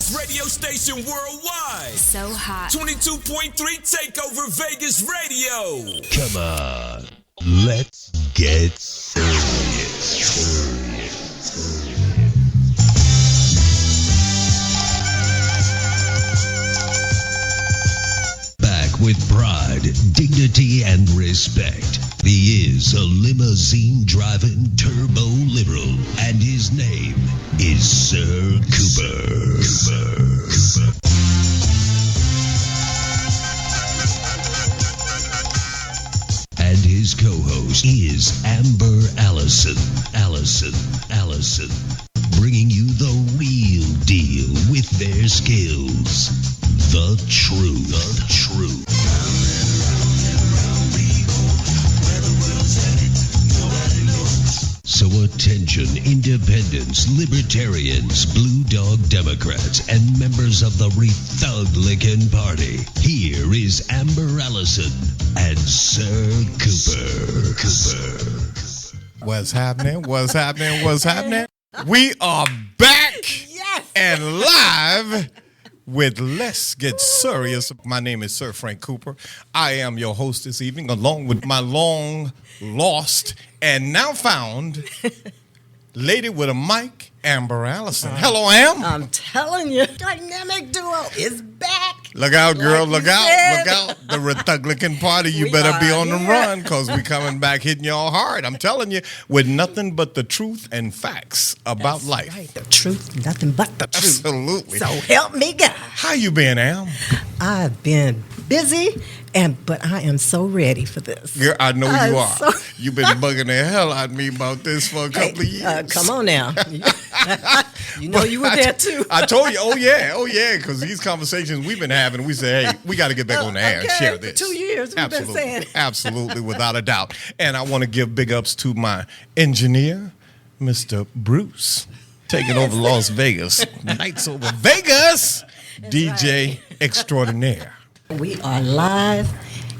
hottest radio station worldwide. So hot. 22.3 Takeover Vegas Radio. Come on, let's get serious. Back with pride, dignity, and respect. He is a limousine-driving turbo-liberal, and his name is Sir Cooper. And his co-host is Amber Alyson. Bringing you the real deal with their skills. The truth. So attention, independents, libertarians, blue dog Democrats, and members of the Republican Party. Here is Amber Alyson and Sir Cooper. What's happening? We are back and live with Let's Get Serious. My name is Sir Frank Cooper. I am your host this evening, along with my long lost and now found lady with a mic, Amber Alyson. Hello, Am. I'm telling you, dynamic duo is back. Look out, girl. Like Look said. out. The Republican Party, you better be on the run, because we coming back hitting y'all hard. I'm telling you, with nothing but the truth and facts about That's life. right, the truth, nothing but the truth. Absolutely. So help me God. How you been, Am? I've been busy, but I am so ready for this. Girl, I know you are. So- You've been bugging the hell out of me about this for a couple of years. Come on now. You know you were there too. I told you, oh yeah, because these conversations we've been having, we say, hey, we got to get back on the air and share this. 2 years we've been saying it. Absolutely, without a doubt. And I want to give big ups to my engineer, Mr. Bruce, taking over Las Vegas. Nights over Vegas, DJ extraordinaire. We are live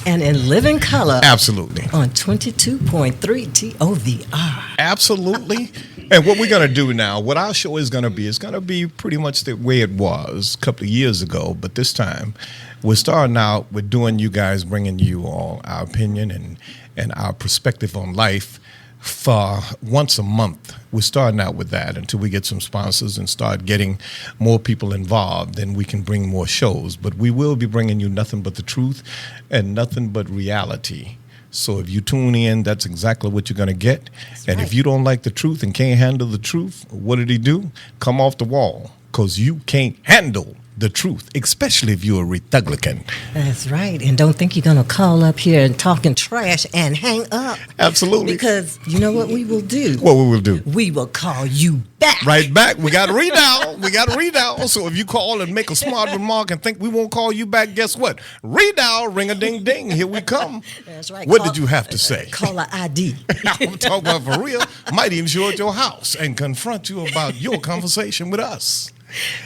and in living color. Absolutely. On 22.3 TOVR. Absolutely. And what we're going to do now, what our show is going to be pretty much the way it was a couple of years ago. But this time, we're starting out with you guys, bringing you all our opinion and our perspective on life for once a month. We're starting out with that until we get some sponsors and start getting more people involved. Then we can bring more shows. But we will be bringing you nothing but the truth and nothing but reality. So if you tune in, that's exactly what you're going to get. And if you don't like the truth and can't handle the truth, what did he do? Come off the wall, because you can't handle the truth, especially if you're a Republican. That's right. And don't think you're going to call up here and talking trash and hang up. Absolutely. Because you know what we will do? What we will do? We will call you back. Right back. We got to redial. So if you call and make a smart remark and think we won't call you back, guess what? Redial, ring-a-ding-ding. Here we come. That's right. What did you have to say? Call an ID. I'm talking about for real. Might even show at your house and confront you about your conversation with us.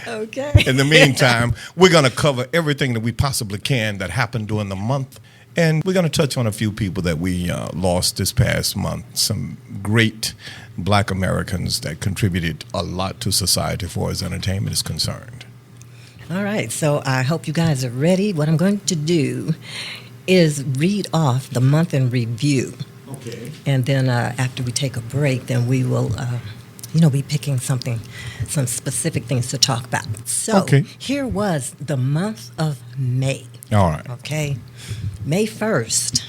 Okay. In the meantime, we're going to cover everything that we possibly can that happened during the month. And we're going to touch on a few people that we lost this past month. Some great black Americans that contributed a lot to society for as entertainment is concerned. All right. So I hope you guys are ready. What I'm going to do is read off the month in review. Okay. And then after we take a break, then we will be picking some specific things to talk about. So Here was the month of May. All right. Okay. May 1st,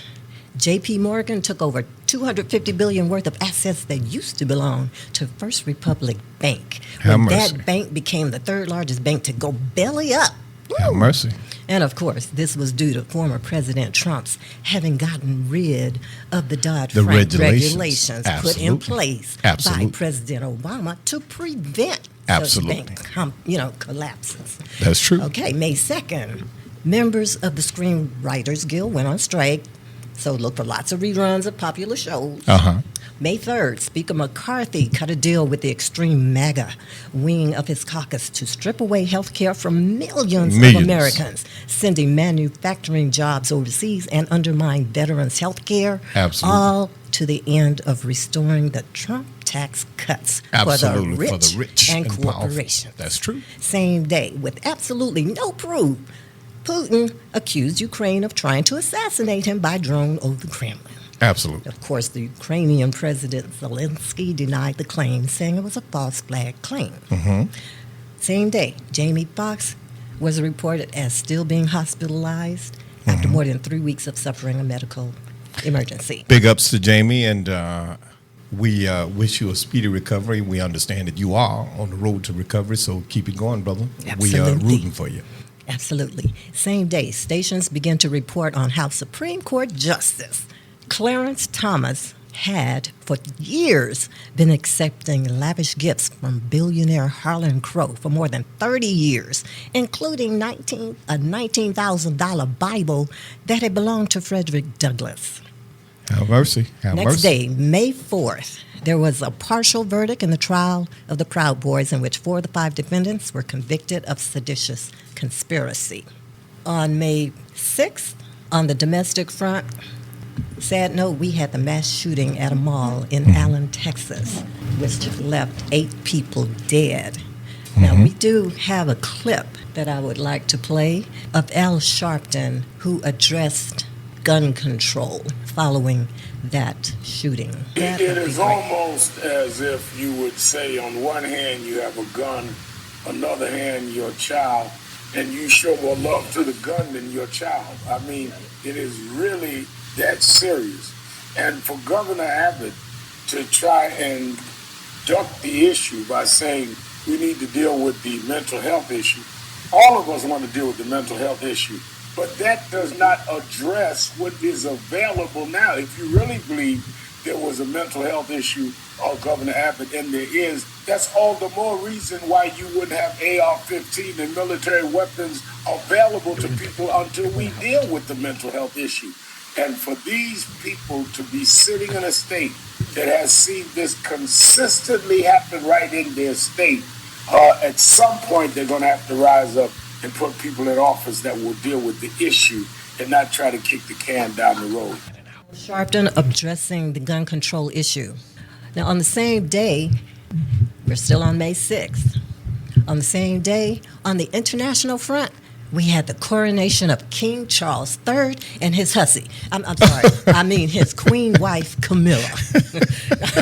J.P. Morgan took over $250 billion worth of assets that used to belong to First Republic Bank. When that bank became the third largest bank to go belly up. Have mercy. And, of course, this was due to former President Trump's having gotten rid of the Dodd-Frank regulations put in place by President Obama to prevent such bank collapses. That's true. Okay, May 2nd, members of the Screenwriters Guild went on strike, so look for lots of reruns of popular shows. Uh-huh. May 3rd, Speaker McCarthy cut a deal with the extreme MAGA wing of his caucus to strip away health care from millions of Americans, sending manufacturing jobs overseas and undermine veterans' health care. Absolutely. All to the end of restoring the Trump tax cuts for the rich and corporations. Powerful. That's true. Same day, with absolutely no proof, Putin accused Ukraine of trying to assassinate him by drone over the Kremlin. Absolutely. Of course, the Ukrainian President Zelensky denied the claim, saying it was a false flag claim. Mm-hmm. Same day, Jamie Foxx was reported as still being hospitalized after more than 3 weeks of suffering a medical emergency. Big ups to Jamie, and we wish you a speedy recovery. We understand that you are on the road to recovery, so keep it going, brother. Absolutely. We are rooting for you. Absolutely. Same day, stations begin to report on how Supreme Court Justice Clarence Thomas had, for years, been accepting lavish gifts from billionaire Harlan Crow for more than 30 years, including a $19,000 Bible that had belonged to Frederick Douglass. Have mercy. Next day, May 4th, there was a partial verdict in the trial of the Proud Boys in which 4 of the 5 defendants were convicted of seditious conspiracy. On May 6th, on the domestic front, sad note, we had the mass shooting at a mall in Allen, Texas, which left 8 people dead. Now, we do have a clip that I would like to play of Al Sharpton, who addressed gun control following that shooting. It is almost as if you would say, on one hand, you have a gun, another hand, your child, and you show more love to the gun than your child. I mean, it is really that serious. And for Governor Abbott to try and duck the issue by saying we need to deal with the mental health issue, all of us want to deal with the mental health issue, but that does not address what is available now. If you really believe there was a mental health issue of Governor Abbott, and there is, that's all the more reason why you wouldn't have AR-15 and military weapons available to people until we deal with the mental health issue. And for these people to be sitting in a state that has seen this consistently happen right in their state, at some point they're going to have to rise up and put people in office that will deal with the issue and not try to kick the can down the road. Sharpton addressing the gun control issue. Now, on the same day, we're still on May 6th. On the same day, on the international front, we had the coronation of King Charles III and his hussy. I'm sorry. I mean his queen wife, Camilla.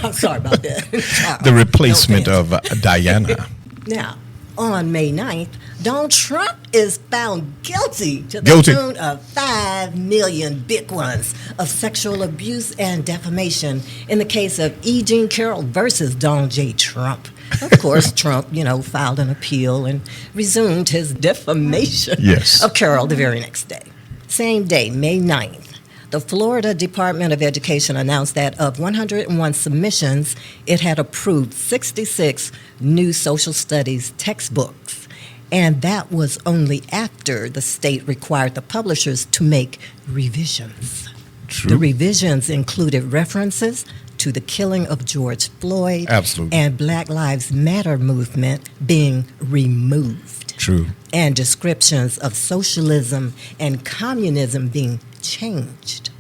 I'm sorry about that. The replacement of Diana. Now, on May 9th, Donald Trump is found guilty to the tune of 5 million big ones of sexual abuse and defamation in the case of E. Jean Carroll versus Donald J. Trump. Of course, Trump, filed an appeal and resumed his defamation of Carroll the very next day. Same day, May 9th, the Florida Department of Education announced that of 101 submissions, it had approved 66 new social studies textbooks. And that was only after the state required the publishers to make revisions. True. The revisions included references to the killing of George Floyd and Black Lives Matter movement being removed. True. And descriptions of socialism and communism being changed.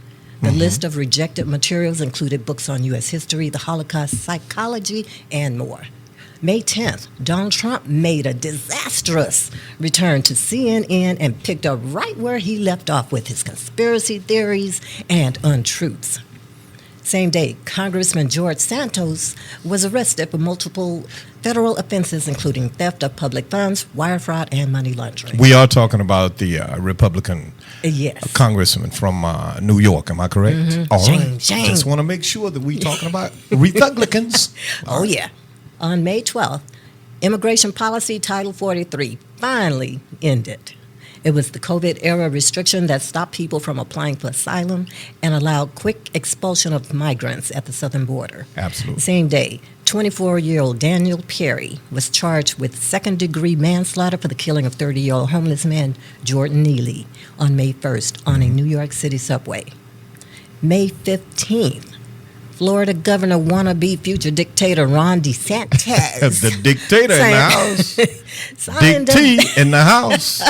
The list of rejected materials included books on U.S. history, the Holocaust, psychology, and more. May 10th, Donald Trump made a disastrous return to CNN and picked up right where he left off with his conspiracy theories and untruths. Same day, Congressman George Santos was arrested for multiple federal offenses, including theft of public funds, wire fraud, and money laundering. We are talking about the Republican congressman from New York, am I correct? Mm-hmm. All right. Just want to make sure that we're talking about Republicans. Oh, yeah. On May 12th, Immigration Policy Title 43 finally ended. It was the COVID-era restriction that stopped people from applying for asylum and allowed quick expulsion of migrants at the southern border. Absolutely. Same day, 24-year-old Daniel Perry was charged with second-degree manslaughter for the killing of 30-year-old homeless man Jordan Neely on May 1st on a New York City subway. May 15th, Florida governor wannabe future dictator Ron DeSantis. The dictator in the house. Dick T in the house.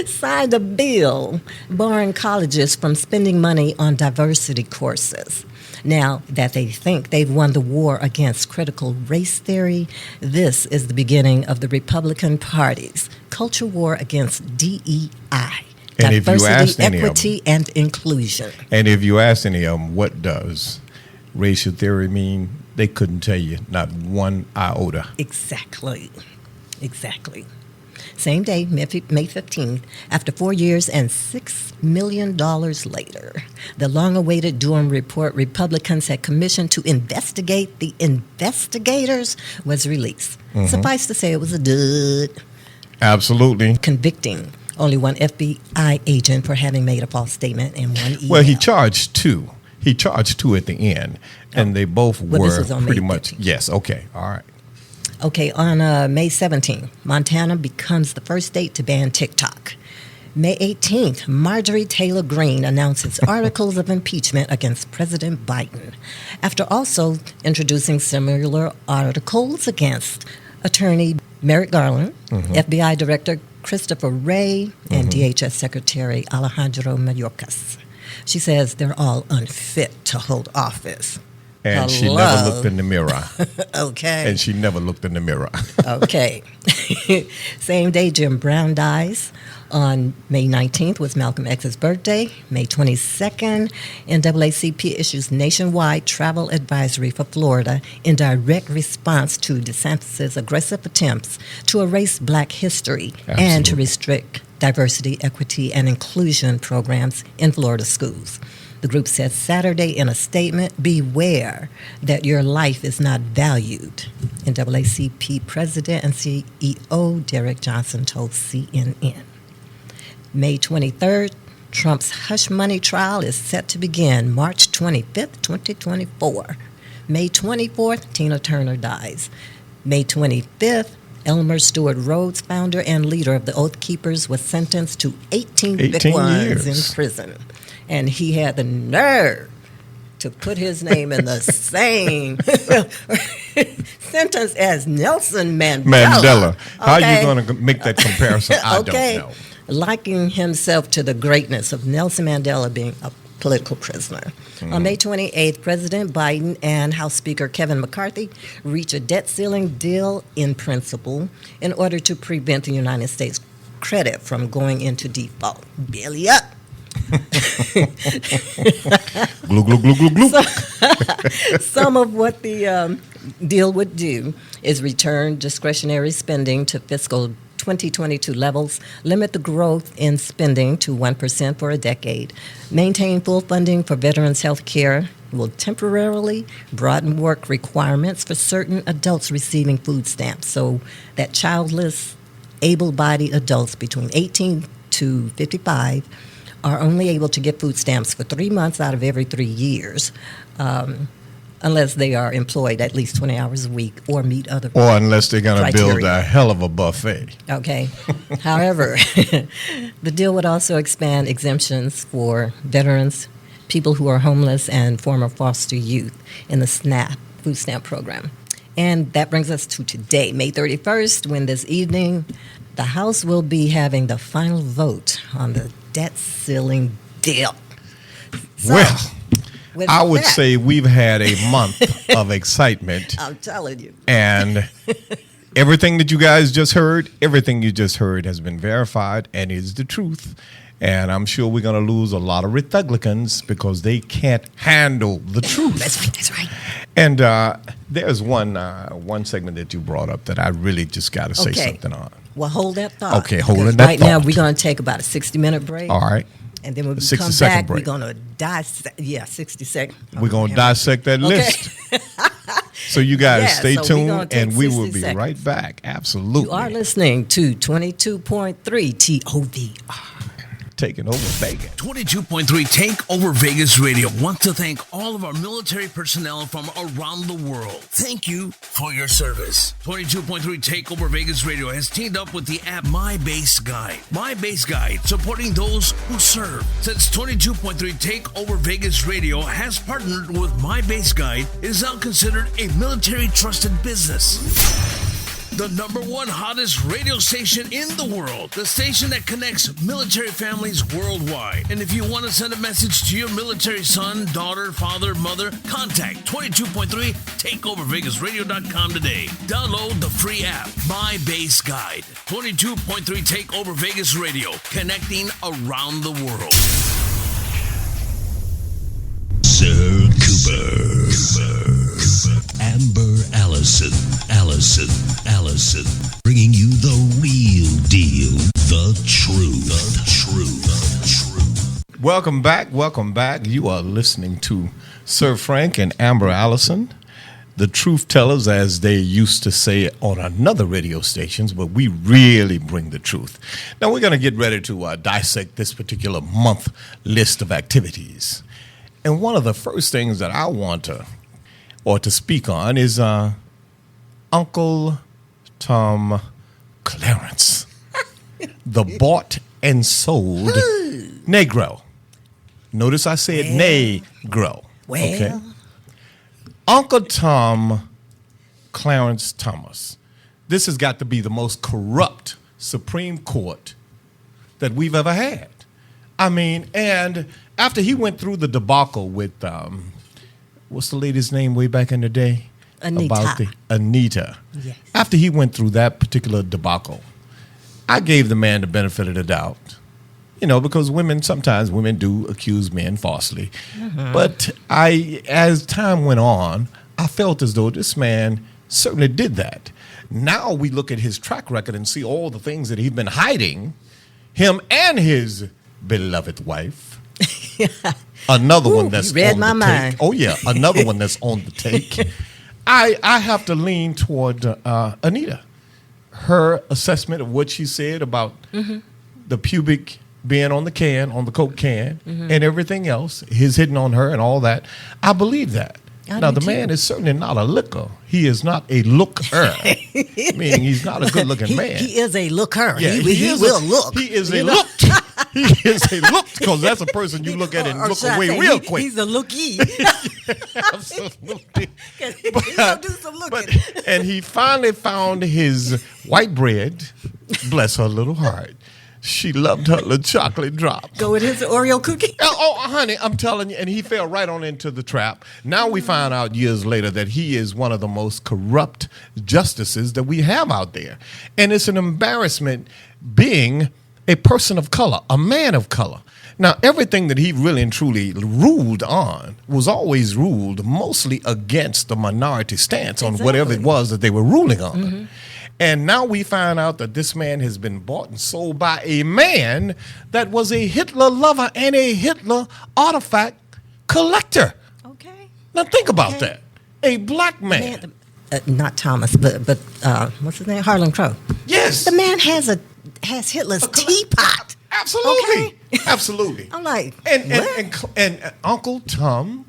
Signed a bill barring colleges from spending money on diversity courses. Now that they think they've won the war against critical race theory, this is the beginning of the Republican Party's culture war against DEI. And diversity, if you ask equity, and inclusion. And if you ask any of them, what does racial theory mean? They couldn't tell you, not one iota. Exactly. Same day, May 15th, after 4 years and $6 million later, the long-awaited Durham report Republicans had commissioned to investigate the investigators was released. Mm-hmm. Suffice to say, it was a dud. Absolutely. Convicting only one FBI agent for having made a false statement in one email. Well, he charged two. He charged two at the end, and they both were pretty much. Yes, okay, all right. Okay, on May 17th, Montana becomes the first state to ban TikTok. May 18th, Marjorie Taylor Greene announces articles of impeachment against President Biden, after also introducing similar articles against Attorney Merrick Garland, FBI Director Christopher Wray, and DHS Secretary Alejandro Mayorkas. She says they're all unfit to hold office. And she never looked in the mirror. Okay. And she never looked in the mirror. Okay. Same day Jim Brown dies. On May 19th was Malcolm X's birthday. May 22nd, NAACP issues nationwide travel advisory for Florida in direct response to DeSantis' aggressive attempts to erase black history and to restrict diversity, equity, and inclusion programs in Florida schools. The group said Saturday in a statement, beware that your life is not valued. NAACP President and CEO Derek Johnson told CNN. May 23rd, Trump's hush money trial is set to begin March 25th, 2024. May 24th, Tina Turner dies. May 25th, Elmer Stewart Rhodes, founder and leader of the Oath Keepers, was sentenced to 18 thick ones in prison. And he had the nerve to put his name in the same sentence as Nelson Mandela. How are you going to make that comparison? I don't know. Likening himself to the greatness of Nelson Mandela being a political prisoner. On May 28th, President Biden and House Speaker Kevin McCarthy reach a debt ceiling deal in principle in order to prevent the United States credit from going into default. Belly up. Glue, glue, glue, glue, glue. Some of what the deal would do is return discretionary spending to fiscal 2022 levels, limit the growth in spending to 1% for a decade, maintain full funding for veterans' health care, will temporarily broaden work requirements for certain adults receiving food stamps so that childless, able-bodied adults between 18 to 55 are only able to get food stamps for 3 months out of every 3 years, unless they are employed at least 20 hours a week or meet other or unless they're going to criteria. build a hell of a buffet. Okay. However, the deal would also expand exemptions for veterans, people who are homeless, and former foster youth in the food stamp program. And that brings us to today, May 31st, when this evening the House will be having the final vote on the debt ceiling deal. So, well, I would say we've had a month of excitement. I'm telling you. And everything that you guys just heard, everything you just heard has been verified and is the truth. And I'm sure we're going to lose a lot of Republicans because they can't handle the truth. That's right. And there's one segment that you brought up that I really just got to say something on. Well, hold that thought. Okay, hold that thought. Right now, we're going to take about a 60-minute break. All right. And then when we come back, break. We're going to dissect. Yeah, 60 seconds. We're going to dissect that list. So you guys stay tuned, and we will be right back. Absolutely. You are listening to 22.3 TOVR. taking over Vegas. 22.3 Take Over Vegas Radio wants to thank all of our military personnel from around the world. Thank you for your service. 22.3 Take Over Vegas Radio has teamed up with the app My Base Guide. My Base Guide, supporting those who serve. Since 22.3 Take Over Vegas Radio has partnered with My Base Guide, it is now considered a military trusted business. The #1 hottest radio station in the world. The station that connects military families worldwide. And if you want to send a message to your military son, daughter, father, mother, contact 22.3 TakeOverVegasRadio.com today. Download the free app, My Base Guide. 22.3 Takeover Vegas Radio, connecting around the world. Sir Cooper. Amber Alyson, bringing you the real deal, the truth. Welcome back. You are listening to Sir Frank and Amber Alyson, the truth tellers, as they used to say on another radio stations, but we really bring the truth. Now we're going to get ready to dissect this particular month list of activities. And one of the first things that I want to speak on is Uncle Tom Clarence, the bought and sold Negro. Notice I said Negro. Well. Okay. Uncle Tom Clarence Thomas. This has got to be the most corrupt Supreme Court that we've ever had. I mean, and after he went through the debacle with, what's the lady's name way back in the day? Anita. Yes. After he went through that particular debacle, I gave the man the benefit of the doubt. Because sometimes women do accuse men falsely. Mm-hmm. But as time went on, I felt as though this man certainly did that. Now we look at his track record and see all the things that he's been hiding, him and his beloved wife. Another one that's read on my the mind. take. Oh, yeah, another one that's on the take. I have to lean toward Anita. Her assessment of what she said about the pubic being on the Coke can, and everything else, his hitting on her and all that, I believe that. Now, the man is certainly not a looker. He is not a looker. Meaning he's not a good-looking man. He is a looker. Yeah, he will look. He is a looked. He is a looked, because that's a person you look at and look away real quick. He's a lookie. Absolutely. He's going to do some looking. And he finally found his white bread. Bless her little heart. She loved her little chocolate drop. Go with his Oreo cookie. Oh, honey, I'm telling you. And he fell right on into the trap. Now we find out years later that he is one of the most corrupt justices that we have out there. And it's an embarrassment being a person of color, a man of color. Now, everything that he really and truly ruled on was always ruled mostly against the minority stance on whatever it was that they were ruling on. Mm-hmm. And now we find out that this man has been bought and sold by a man that was a Hitler lover and a Hitler artifact collector. Okay. Now think about that. A black man. Not Thomas, but what's his name? Harlan Crow. Yes. The man has Hitler's teapot. Absolutely. Okay? Absolutely. I'm like, and Uncle Tom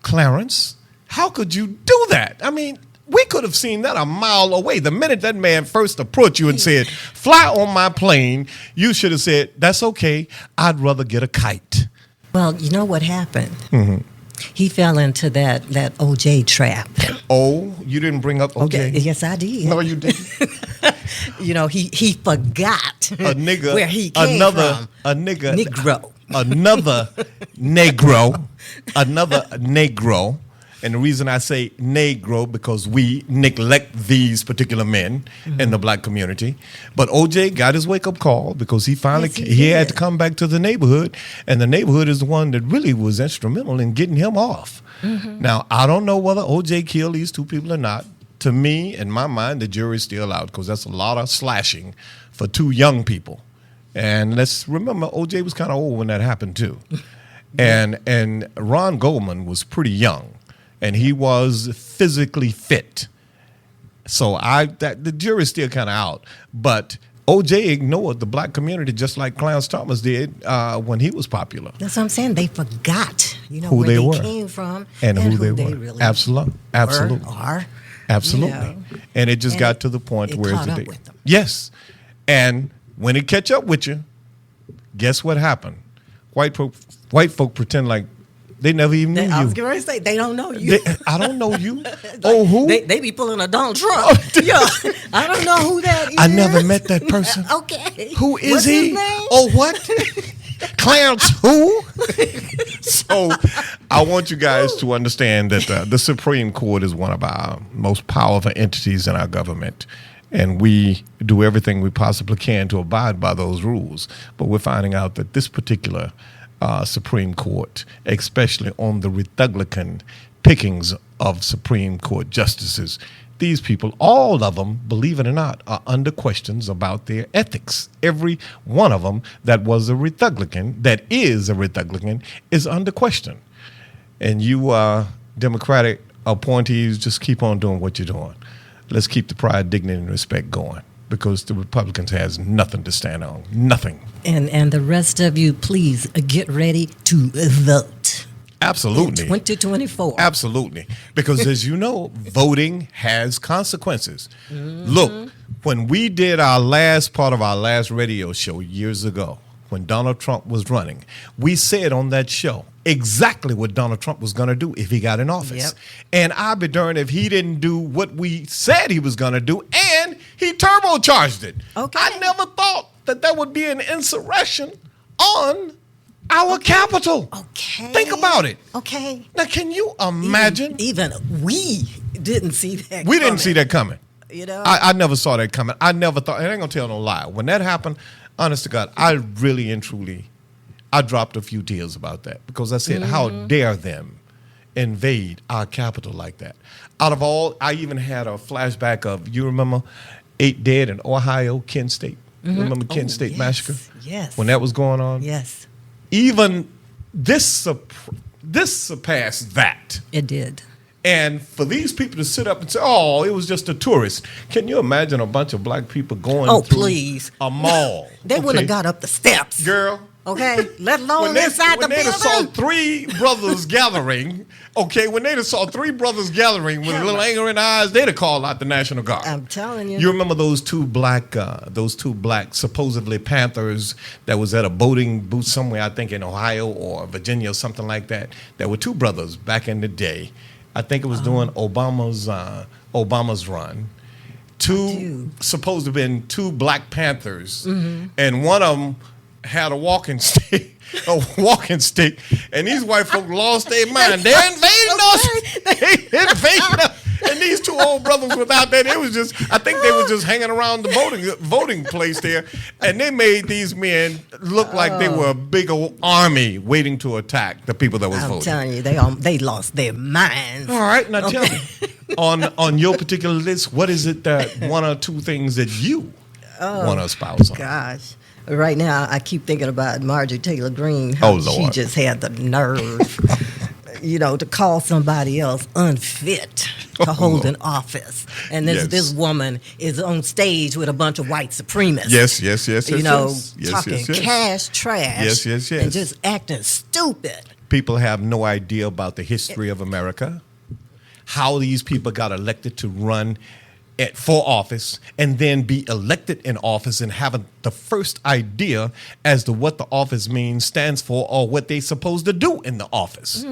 Clarence, how could you do that? I mean, we could have seen that a mile away. The minute that man first approached you and said, fly on my plane, you should have said, that's okay. I'd rather get a kite. Well, you know what happened? Mm-hmm. He fell into that OJ trap. Oh, you didn't bring up OJ? Okay. Yes, I did. No, you didn't. he forgot a nigga, where he came from. A nigga. Negro. Another Negro. Another Negro. And the reason I say Negro, because we neglect these particular men in the black community. But OJ got his wake-up call because he finally he had to come back to the neighborhood. And the neighborhood is the one that really was instrumental in getting him off. Mm-hmm. Now, I don't know whether OJ killed these two people or not. To me, in my mind, the jury's still out because that's a lot of slashing for two young people. And let's remember, OJ was kind of old when that happened, too. And Ron Goldman was pretty young. And he was physically fit. So the jury's still kind of out. But O.J. ignored the black community just like Clarence Thomas did when he was popular. That's what I'm saying. They forgot, who where they they were. came from and who they were. Really Absolutely. Are. Absolutely. And it just got to the point where caught up with them. Yes. And when it catch up with you, guess what happened? White folk pretend like they never even knew you. I was going to say, they don't know you. I don't know you. Who? They be pulling a Donald Trump. Yeah, I don't know who that is. I never met that person. Okay. Who is What's he? His name? Oh, what? Clarence who? So I want you guys to understand that the Supreme Court is one of our most powerful entities in our government. And we do everything we possibly can to abide by those rules. But we're finding out that this particular Supreme Court, especially on the Republican pickings of Supreme Court justices, these people, all of them, believe it or not, are under questions about their ethics. Every one of them that was a Republican, that is a Republican, is under question. And you Democratic appointees, just keep on doing what you're doing. Let's keep the pride, dignity, and respect going, because the Republicans has nothing to stand on. Nothing. And the rest of you, please get ready to vote. Absolutely. In 2024. Absolutely. Because as you know, voting has consequences. Mm-hmm. Look, when we did our last part of our last radio show years ago, when Donald Trump was running, we said on that show exactly what Donald Trump was going to do if he got in office. Yep. And I'd be darned if he didn't do what we said he was going to do, and he turbocharged it. Okay. I never thought that there would be an insurrection on our capital. Okay. Think about it. Okay. Now, can you imagine? Even we didn't see that We didn't see that coming. I never saw that coming. I never thought, and I ain't going to tell no lie. When that happened, honest to God, I really and truly, I dropped a few tears about that, because I said, how dare them invade our capital like that? Out of all, I even had a flashback of, you remember 8 dead in Ohio, Kent State? You remember Kent State yes, massacre? Yes. When that was going on? Yes. Even this surpassed that. It did. And for these people to sit up and say, oh, it was just a tourist. Can you imagine a bunch of black people going through a mall? They wouldn't have got up the steps. Girl. Okay, let alone inside the building. When they saw 3 brothers gathering, when they saw 3 brothers gathering with a little anger in their eyes, they'd have called out the National Guard. I'm telling you. You remember those two black supposedly Panthers that was at a boating booth somewhere, I think in Ohio or Virginia or something like that. There were 2 brothers back in the day. I think it was during Obama's run. 2 supposed to have been 2 Black Panthers, and one of them had a walking stick, and these white folk lost their mind. They're invading us. They invading us. And these 2 old brothers without that, I think they were just hanging around the voting place there, and they made these men look like they were a big old army waiting to attack the people that was voting. I'm telling you, they lost their minds. All right, now tell me, on your particular list, what is it that 1 or 2 things that you want to espouse on? Gosh. Right now, I keep thinking about Marjorie Taylor Greene. How she just had the nerve, to call somebody else unfit to hold an office. And this woman is on stage with a bunch of white supremacists. Yes. Talking cash trash. Yes. And just acting stupid. People have no idea about the history of America, how these people got elected to run for office and then be elected in office and having the first idea as to what the office means, stands for, or what they're supposed to do in the office.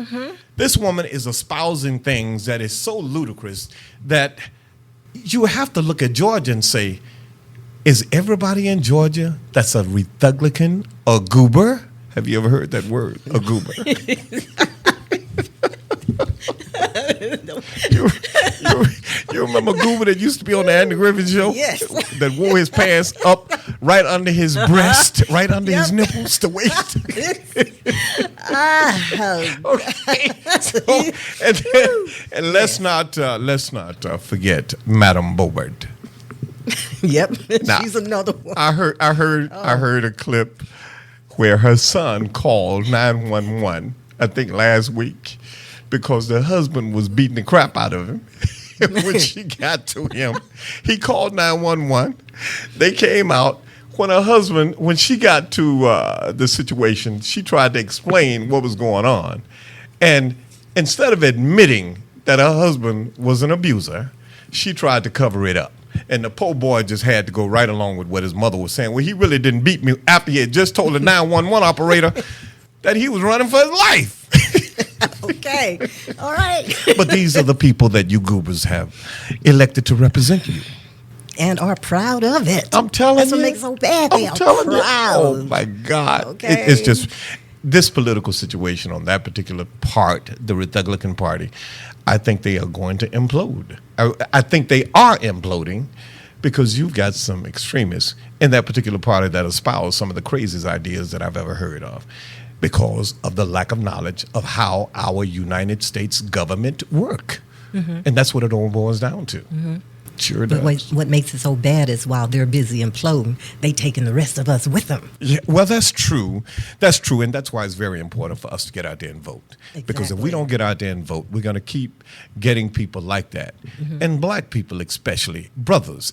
This woman is espousing things that is so ludicrous that you have to look at Georgia and say, is everybody in Georgia that's a Republican a goober? Have you ever heard that word, a goober? You remember Goober that used to be on the Andy Griffin show? Yes. That wore his pants up right under his breast, right under his nipples, the waist. Okay. And let's not forget Madame Bobert. Yep, now, she's another one. I heard a clip where her son called 911, I think last week, because the husband was beating the crap out of him. When she got to him, he called 911. They came out. when her husband, when she got to the situation, she tried to explain what was going on. And instead of admitting that her husband was an abuser, she tried to cover it up. And the poor boy just had to go right along with what his mother was saying. Well, he really didn't beat me after he had just told the 911 operator that he was running for his life. Okay. All right. But these are the people that you goobers have elected to represent you. And are proud of it. I'm telling That's you. That's what makes it so bad. They are telling proud. You. Oh, my God. Okay. It's just this political situation on that particular part, the Republican Party, I think they are going to implode. I think they are imploding because you've got some extremists in that particular party that espouse some of the craziest ideas that I've ever heard of because of the lack of knowledge of how our United States government work. Mm-hmm. And that's what it all boils down to. Mm-hmm. Sure does. But what makes it so bad is while they're busy imploding, they taking the rest of us with them. Yeah, well, that's true. That's true, and that's why it's very important for us to get out there and vote. Exactly. Because if we don't get out there and vote, we're going to keep getting people like that. Mm-hmm. And black people especially brothers.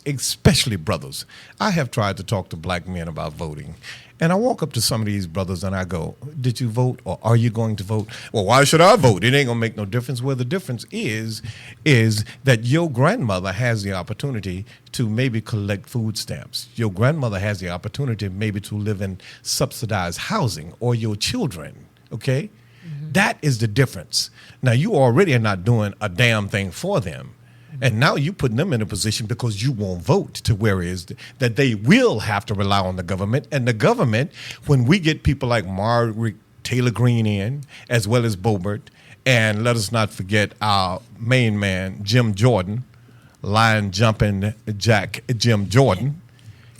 I have tried to talk to black men about voting. And I walk up to some of these brothers and I go, did you vote or are you going to vote? Well, why should I vote? It ain't going to make no difference. Well, the difference is that your grandmother has the opportunity to maybe collect food stamps. Your grandmother has the opportunity maybe to live in subsidized housing or your children, okay? Mm-hmm. That is the difference. Now, you already are not doing a damn thing for them. And now you're putting them in a position because you won't vote to where it is that they will have to rely on the government. And the government, when we get people like Margaret Taylor Greene in, as well as Boebert, and let us not forget our main man, Jim Jordan, lion jumping Jack Jim Jordan,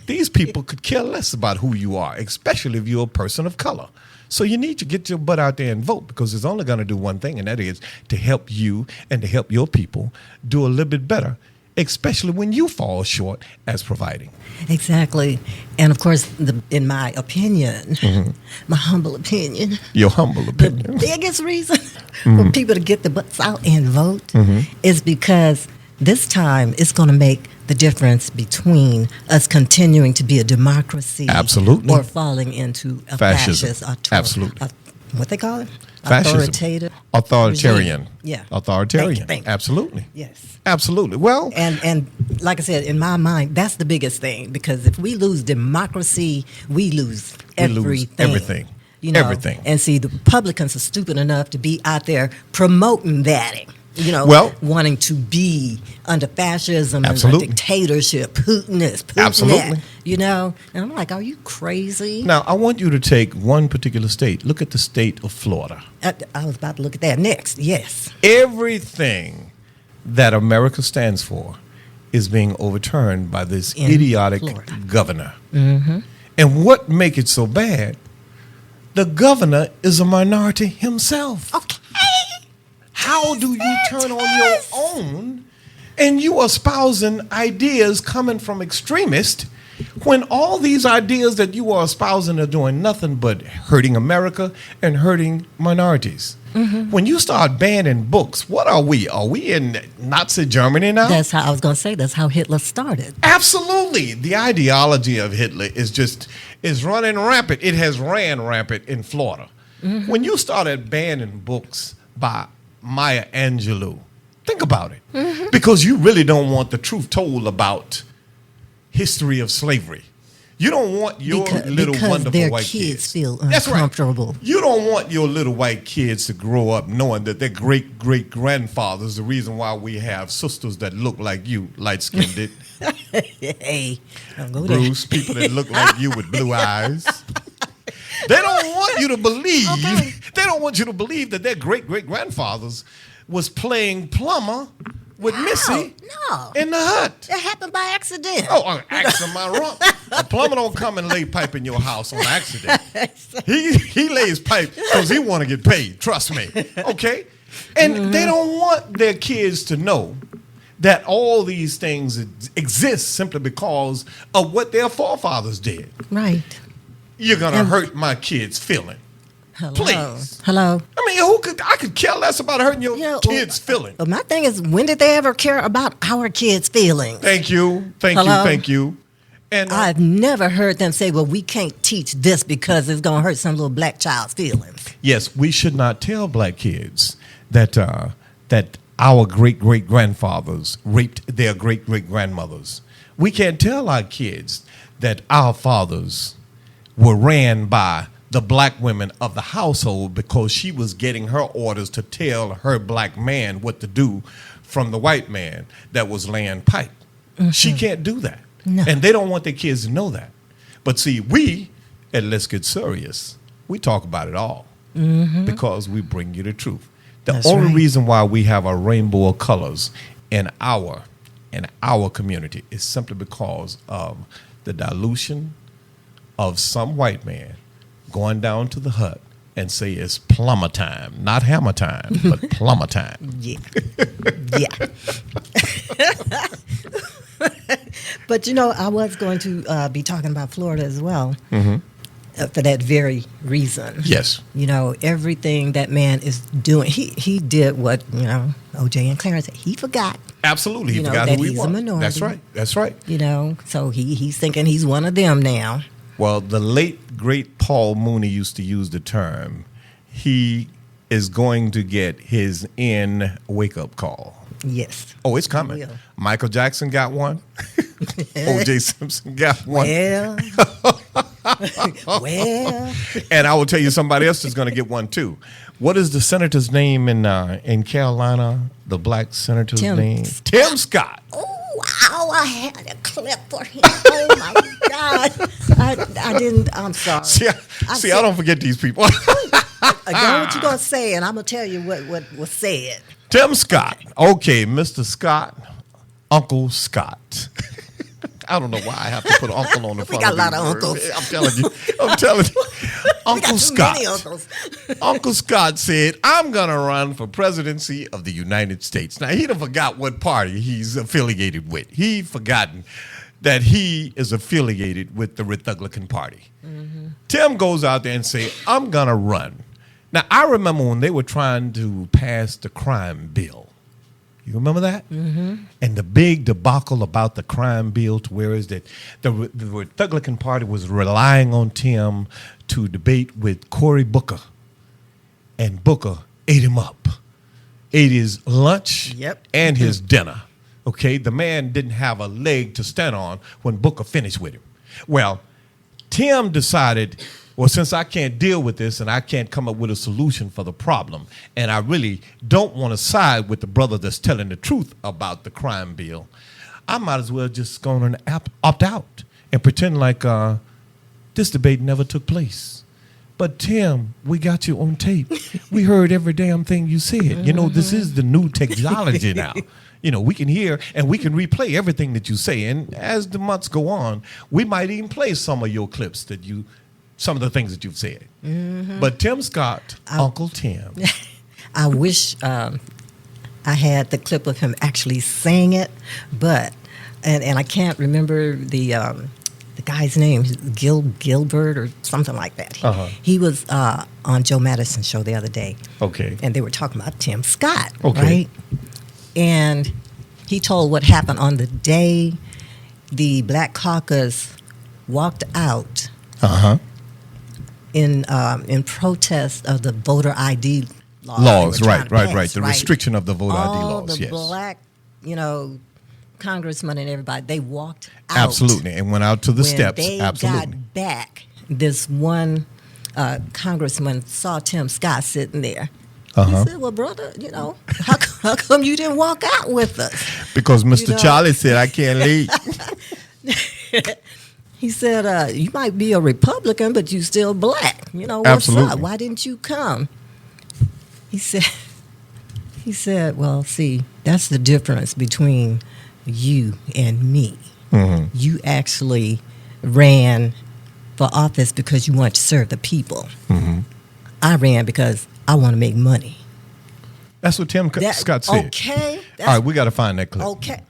these people could care less about who you are, especially if you're a person of color. So you need to get your butt out there and vote because it's only going to do one thing, and that is to help you and to help your people do a little bit better, especially when you fall short as providing. Exactly. And, of course, in my opinion, my humble opinion. Your humble opinion. The biggest reason for people to get the butts out and vote is because this time it's going to make the difference between us continuing to be a democracy absolutely or falling into a fascist absolutely what they call it authoritarian regime. Yeah, authoritarian. Thank you. Absolutely. Yes, absolutely. Well, and like I said, in my mind, that's the biggest thing, because if we lose democracy, we lose everything. You know? Everything. And see, the Republicans are stupid enough to be out there promoting that. You know, wanting to be under fascism and a dictatorship, Putin absolutely. That, you know. And I'm like, are you crazy? Now, I want you to take one particular state. Look at the state of Florida. I was about to look at that next, yes. Everything that America stands for is being overturned by this idiotic Florida governor. Mm-hmm. And what makes it so bad, the governor is a minority himself. Okay. How do you turn on your own and you are espousing ideas coming from extremists when all these ideas that you are espousing are doing nothing but hurting America and hurting minorities? Mm-hmm. When you start banning books, what are we? Are we in Nazi Germany now? That's how I was going to say. That's how Hitler started. Absolutely. The ideology of Hitler is running rampant. It has ran rampant in Florida. Mm-hmm. When you started banning books by Maya Angelou, think about it. Mm-hmm. Because you really don't want the truth told about history of slavery. You don't want your little wonderful white kids feel uncomfortable. That's right. You don't want your little white kids to grow up knowing that their great-great-grandfathers the reason why we have sisters that look like you, light-skinned. Hey, don't go Bruce, there. people that look like you with blue eyes. They don't want you to believe. Okay. They don't want you to believe that their great-great-grandfathers was playing plumber with Missy in the hut. That happened by accident. Oh, accident, my rump. A plumber don't come and lay pipe in your house on accident. He lays pipe because he want to get paid. Trust me. Okay? And they don't want their kids to know that all these things exist simply because of what their forefathers did. Right. You're going to hurt my kids' feeling. Hello. Please. Hello. I mean, I could care less about hurting your kids' feelings. Well, my thing is, when did they ever care about our kids' feelings? Thank you. And I've never heard them say, well, we can't teach this because it's going to hurt some little black child's feelings. Yes, we should not tell black kids that that our great-great-grandfathers raped their great-great-grandmothers. We can't tell our kids that our fathers were ran by the black women of the household because she was getting her orders to tell her black man what to do from the white man that was laying pipe. She can't do that. No. And they don't want their kids to know that. But see, we at Let's Get Serious, we talk about it all because we bring you the truth. The only reason why we have a rainbow of colors in our community is simply because of the dilution of some white man going down to the hut and say it's plumber time, not hammer time, but plumber time. Yeah. But, I was going to be talking about Florida as well for that very reason. Yes. Everything that man is doing, he did what, O.J. and Clarence said. He forgot. Absolutely. He forgot who he was. He's a minority. That's right. So he's thinking he's one of them now. Well, the late, great Paul Mooney used to use the term, he is going to get his wake-up call. Yes. Oh, it's coming. Michael Jackson got one. O.J. Simpson got one. Well. And I will tell you somebody else is going to get one, too. What is the senator's name in Carolina? The black senator's name? Tim Scott. Oh, wow. I had a clip for him. Oh, my God. I didn't. I'm sorry. See, I don't forget these people. I know what you're going to say, and I'm going to tell you what was said. Tim Scott. Okay, Mr. Scott. Uncle Scott. I don't know why I have to put uncle on the front. We got a lot of uncles. I'm telling you. Uncle Scott. Many uncles. Uncle Scott said, I'm going to run for presidency of the United States. Now, he done forgot what party he's affiliated with. He forgotten that he is affiliated with the Republican Party. Tim goes out there and say, I'm going to run. Now, I remember when they were trying to pass the crime bill. You remember that? And the big debacle about the crime bill to where is that the Republican Party was relying on Tim to debate with Cory Booker. And Booker ate him up. Ate his lunch and his dinner. Okay, the man didn't have a leg to stand on when Booker finished with him. Well, Tim decided, well, since I can't deal with this and I can't come up with a solution for the problem, and I really don't want to side with the brother that's telling the truth about the crime bill, I might as well just go on and opt out and pretend like this debate never took place. But Tim, we got you on tape. We heard every damn thing you said. This is the new technology now. We can hear and we can replay everything that you say. And as the months go on, we might even play some of your clips some of the things that you've said. But Tim Scott, Uncle Tim. I wish I had the clip of him actually saying it, but and I can't remember the guy's name, Gilbert or something like that. He was on Joe Madison's show the other day. Okay. And they were talking about Tim Scott, okay, right? And he told what happened on the day the Black Caucus walked out in protest of the voter ID laws. Right. The restriction of the voter ID laws. All the black, congressmen and everybody, they walked out. Absolutely, and went out to the steps. When they Absolutely. got back, this one congressman saw Tim Scott sitting there. He said, well, brother, how come you didn't walk out with us? Because Mr. Charlie said, I can't leave. He said, you might be a Republican, but you still black. What's Absolutely. up? Why didn't you come? He said, well, see, that's the difference between you and me. You actually ran for office because you want to serve the people. I ran because I want to make money. That's what Tim Scott said. Okay. All right, we got to find that clip. Okay.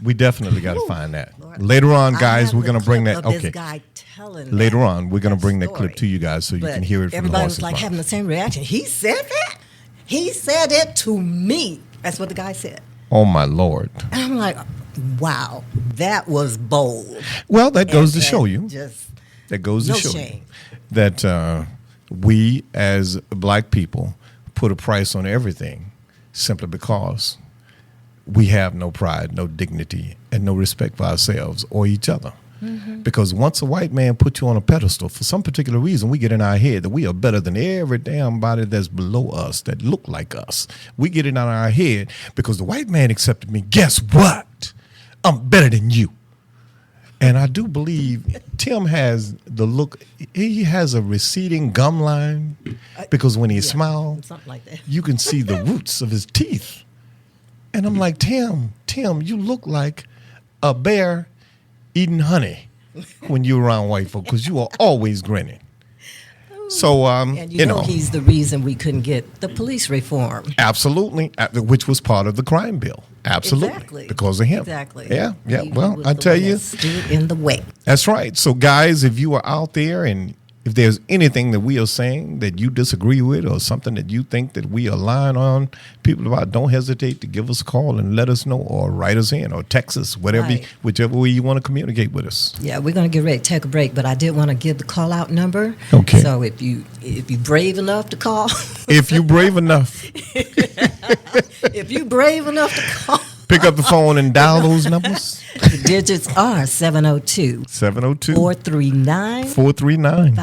We definitely got to find that. Later on, guys, we're going to bring that. Okay. This guy telling Later on, we're going to bring that clip to you guys so you can hear it from the everybody horse's was like mouth. having the same reaction. He said that? He said it to me. That's what the guy said. Oh, my Lord. And I'm like, Wow, that was bold. Well, that goes to show you. That goes to no show shame. you that we as black people put a price on everything simply because we have no pride, no dignity, and no respect for ourselves or each other. Mm-hmm. Because once a white man puts you on a pedestal, for some particular reason, we get in our head that we are better than every damn body that's below us, that look like us. We get it in our head because the white man accepted me. Guess what? I'm better than you. And I do believe Tim has the look, he has a receding gum line because when he smiles, something like that. You can see the roots of his teeth. And I'm like, Tim, you look like a bear eating honey when you're around white folk because you are always grinning. So, and you know he's the reason we couldn't get the police reform. Absolutely, which was part of the crime bill. Absolutely, exactly. Because of him. Exactly. Yeah. Well, I tell you, stood in the way. That's right. So, guys, if you are out there and if there's anything that we are saying that you disagree with or something that you think that we align on people about, don't hesitate to give us a call and let us know or write us in or text us, whichever way you want to communicate with us. Yeah, we're going to get ready to take a break, but I did want to give the call-out number. Okay. So if you're brave enough to call. If you're brave enough. If you're brave enough to call. Pick up the phone and dial those numbers. The digits are 702 439 5081.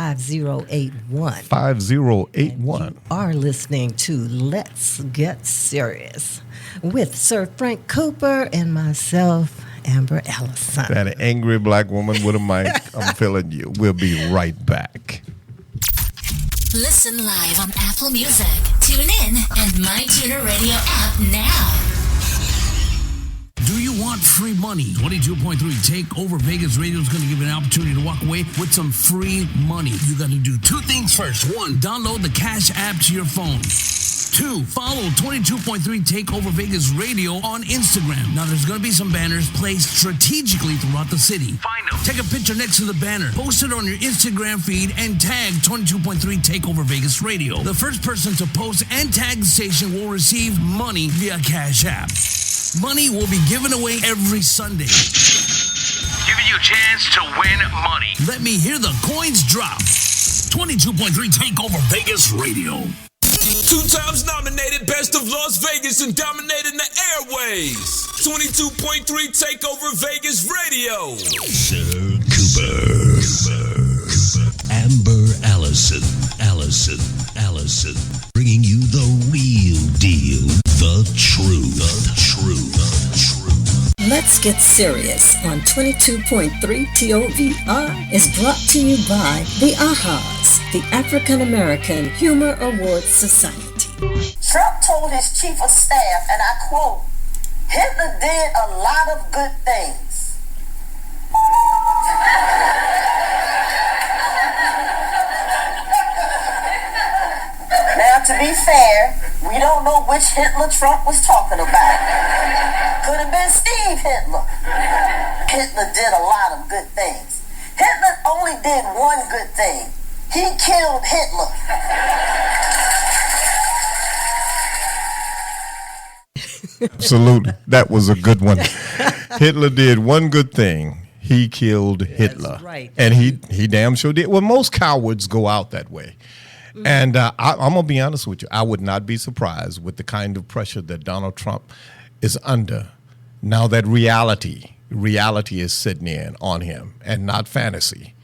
5081. You are listening to Let's Get Serious with Sir Frank Cooper and myself, Amber Alyson. That angry black woman with a mic, I'm feeling you. We'll be right back. Listen live on Apple Music. Tune in and MyTuner Radio app now. Do you want free money? 22.3 Takeover Vegas Radio is going to give you an opportunity to walk away with some free money. You got to do two things first. One, download the Cash app to your phone. Two, follow 22.3 Takeover Vegas Radio on Instagram. Now, there's going to be some banners placed strategically throughout the city. Find them. Take a picture next to the banner. Post it on your Instagram feed and tag 22.3 Takeover Vegas Radio. The first person to post and tag the station will receive money via Cash App. Money will be given away every Sunday, giving you a chance to win money. Let me hear the coins drop. 22.3 Takeover Vegas Radio. 2 times nominated Best of Las Vegas and dominating the airways. 22.3 Takeover Vegas Radio. Sir Cooper. Amber Alyson. Bringing you the real deal. The truth. Let's Get Serious on 22.3 TOVR is brought to you by the AHAs, the African American Humor Awards Society. Trump told his chief of staff, and I quote, "Hitler did a lot of good things." Now, to be fair, we don't know which Hitler Trump was talking about. Could have been Steve Hitler. Hitler did a lot of good things. Hitler only did one good thing. He killed Hitler. Absolutely. That was a good one. Hitler did one good thing. He killed Hitler. That's right. And he damn sure did. Well, most cowards go out that way. Mm-hmm. And I'm going to be honest with you. I would not be surprised with the kind of pressure that Donald Trump is under now that reality is sitting in on him and not fantasy.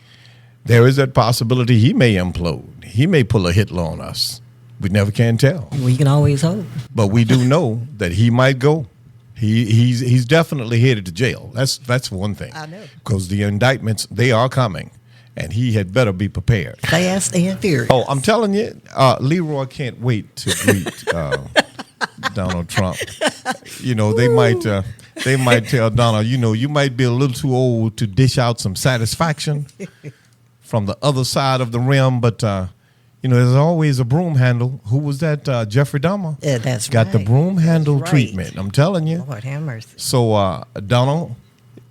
There is that possibility he may implode. He may pull a Hitler on us. We never can tell. We can always hope. But we do know that he might go. He's definitely headed to jail. That's one thing. I know. Because the indictments, they are coming. And he had better be prepared. Fast and furious. Oh, I'm telling you, Leroy can't wait to greet Donald Trump. You know, they might tell Donald, you know, you might be a little too old to dish out some satisfaction from the other side of the rim, but you know, there's always a broom handle. Who was that? Jeffrey Dahmer. Yeah, that's got right. the broom handle That's treatment. I'm telling you. Lord have mercy. So, Donald,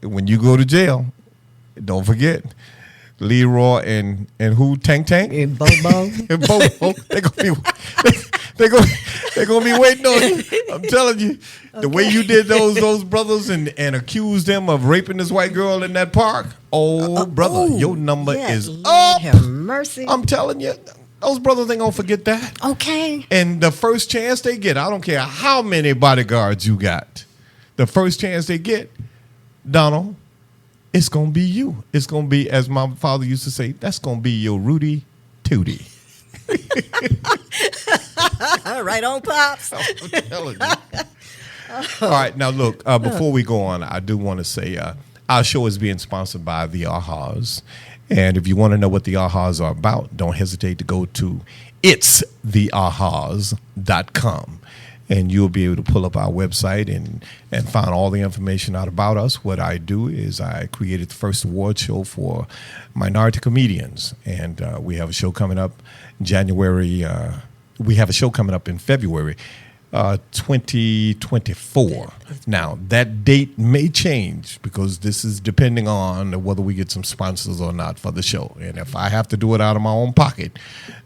when you go to jail, don't forget. Leroy and who? Tank? And Bobo. And Bobo. They're They're gonna be waiting on you. I'm telling you, the way you did those brothers and accused them of raping this white girl in that park. Oh, brother, your number is Lord up. have mercy. I'm telling you, those brothers ain't gonna forget that. Okay. And the first chance they get, I don't care how many bodyguards you got, the first chance they get, Donald, it's gonna be you. It's gonna be, as my father used to say, that's gonna be your Rudy Tootie. Right on, Pops. I'm telling you. All right, now look, before we go on, I do want to say our show is being sponsored by the Ahas. And if you want to know what the Ahas are about, don't hesitate to go to itstheahas.com. And you'll be able to pull up our website and find all the information out about us. What I do is I created the first award show for minority comedians. And we have a show coming up in January. We have a show coming up in February 2024. Now, that date may change because this is depending on whether we get some sponsors or not for the show. And if I have to do it out of my own pocket,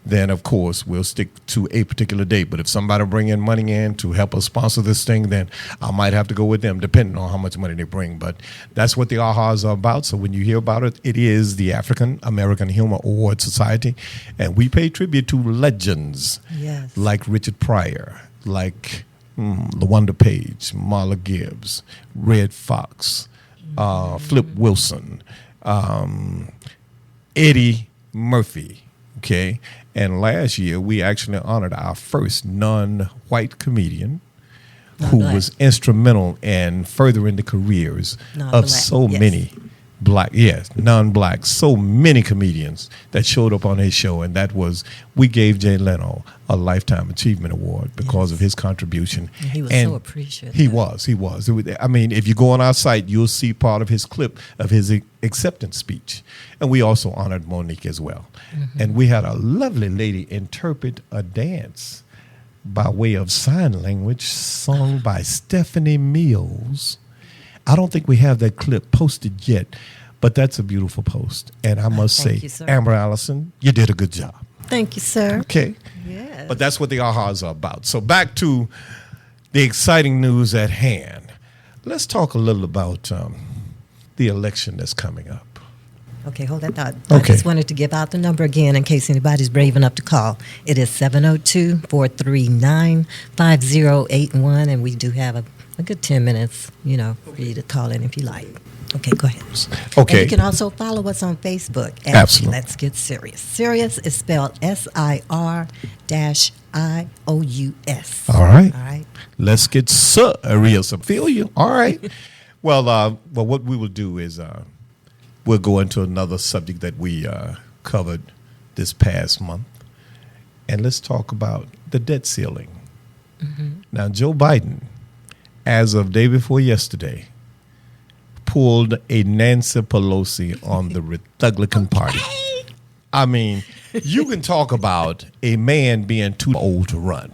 then, of course, we'll stick to a particular date. But if somebody bring in money in to help us sponsor this thing, then I might have to go with them, depending on how much money they bring. But that's what the Ahas are about. So when you hear about it, it is the African American Humor Award Society. And we pay tribute to legends like Richard Pryor, like LaWanda Page, Marla Gibbs, Red Fox, Flip Wilson, Eddie Murphy, okay? And last year, we actually honored our first non-white comedian who was instrumental in furthering the careers of so many non-black, so many comedians that showed up on his show, and that was, we gave Jay Leno a Lifetime Achievement Award because of his contribution. And he was so appreciative. He was. I mean, if you go on our site, you'll see part of his clip of his acceptance speech. And we also honored Monique as well. Mm-hmm. And we had a lovely lady interpret a dance by way of sign language sung by Stephanie Mills. I don't think we have that clip posted yet, but that's a beautiful post. And I must say, Amber Alyson, you did a good job. Thank you, sir. Okay. Yes. But that's what the Ahas are about. So back to the exciting news at hand. Let's talk a little about the election that's coming up. Okay, hold that thought. Okay. I just wanted to give out the number again in case anybody's brave enough to call. It is 702-439-5081, and we do have a good 10 minutes, for you to call in if you like. Okay, go ahead. Okay. And you can also follow us on Facebook at Absolutely. Let's Get Serious. Serious is spelled SIR-IOUS. All right. Let's get Sir-ious. I feel you. All right. Well, what we will do is we'll go into another subject that we covered this past month, and let's talk about the debt ceiling. Mm-hmm. Now, Joe Biden, as of day before yesterday, pulled a Nancy Pelosi on the Republican Party. I mean, you can talk about a man being too old to run.